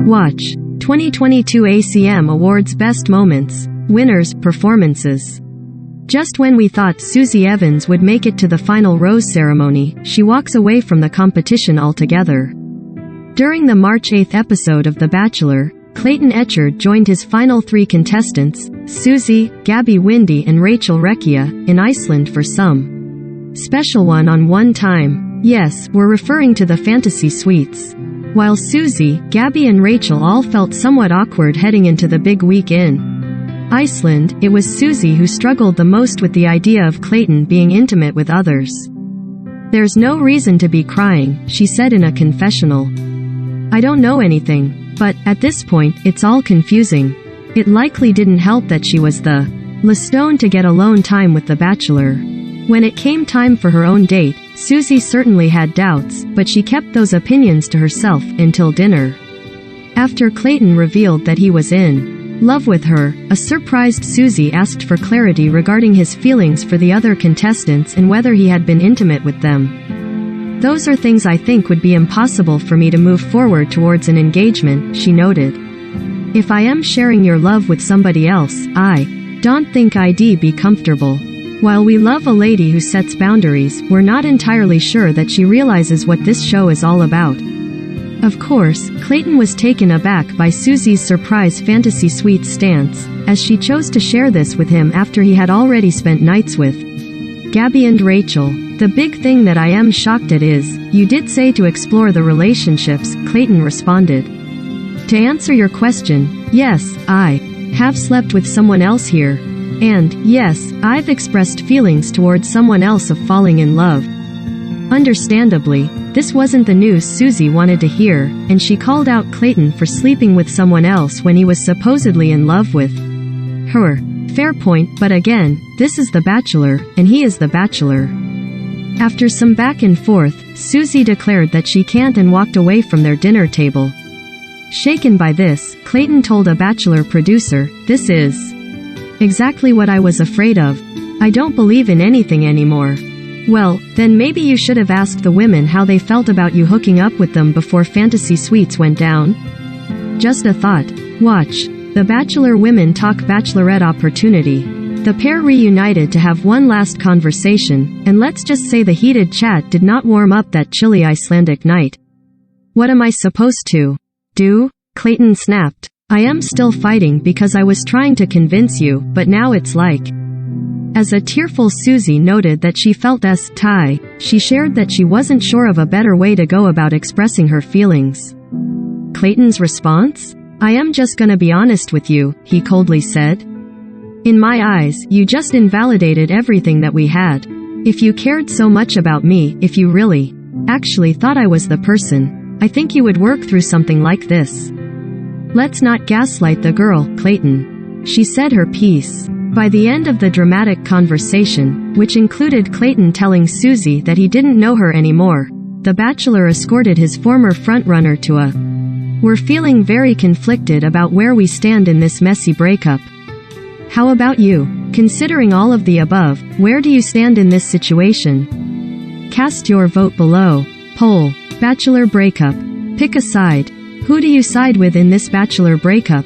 Watch. 2022 ACM Awards Best Moments. Winners, Performances. Just when we thought Susie Evans would make it to the final rose ceremony, she walks away from the competition altogether. During the March 8th episode of The Bachelor, Clayton Echard joined his final 3 contestants, Susie, Gabby Windey and Rachel Recchia, in Iceland for some special one-on-one time. Yes, we're referring to the fantasy suites. While Susie, Gabby and Rachel all felt somewhat awkward heading into the big week in Iceland, it was Susie who struggled the most with the idea of Clayton being intimate with others. "There's no reason to be crying," she said in a confessional. "I don't know anything. But, at this point, it's all confusing." It likely didn't help that she was the last to get alone time with The Bachelor. When it came time for her own date, Susie certainly had doubts, but she kept those opinions to herself until dinner. After Clayton revealed that he was in love with her, a surprised Susie asked for clarity regarding his feelings for the other contestants and whether he had been intimate with them. "Those are things I think would be impossible for me to move forward towards an engagement," she noted. "If I am sharing your love with somebody else, I don't think I'd be comfortable." While we love a lady who sets boundaries, we're not entirely sure that she realizes what this show is all about. Of course, Clayton was taken aback by Susie's surprise fantasy suite stance, as she chose to share this with him after he had already spent nights with Gabby and Rachel. "The big thing that I am shocked at is, you did say to explore the relationships," Clayton responded. "To answer your question, yes, I have slept with someone else here. And, yes, I've expressed feelings towards someone else of falling in love." Understandably, this wasn't the news Susie wanted to hear, and she called out Clayton for sleeping with someone else when he was supposedly in love with her. Fair point, but again, this is The Bachelor, and he is The Bachelor. After some back and forth, Susie declared that she can't and walked away from their dinner table. Shaken by this, Clayton told a Bachelor producer, "This is exactly what I was afraid of. I don't believe in anything anymore." "Well, then maybe you should have asked the women how they felt about you hooking up with them before Fantasy Suites went down. Just a thought. Watch. The Bachelor women talk Bachelorette opportunity. The pair reunited to have one last conversation, and let's just say the heated chat did not warm up that chilly Icelandic night." "What am I supposed to do?" Clayton snapped. "I am still fighting because I was trying to convince you, but now it's like..." As a tearful Susie noted that she felt tie, she shared that she wasn't sure of a better way to go about expressing her feelings. Clayton's response? "I am just gonna be honest with you," he coldly said. "In my eyes, you just invalidated everything that we had. If you cared so much about me, if you really actually thought I was the person, I think you would work through something like this. Let's not gaslight the girl, Clayton." She said her piece. By the end of the dramatic conversation, which included Clayton telling Susie that he didn't know her anymore, The Bachelor escorted his former frontrunner to a "We're feeling very conflicted about where we stand in this messy breakup. How about you? Considering all of the above, where do you stand in this situation? Cast your vote below. Poll. Bachelor breakup. Pick a side. Who do you side with in this Bachelor breakup?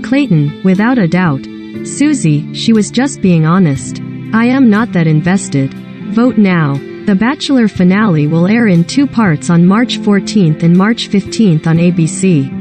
Clayton, without a doubt. Susie, she was just being honest. I am not that invested. Vote now. The Bachelor finale will air in 2 parts on March 14th and March 15th on ABC.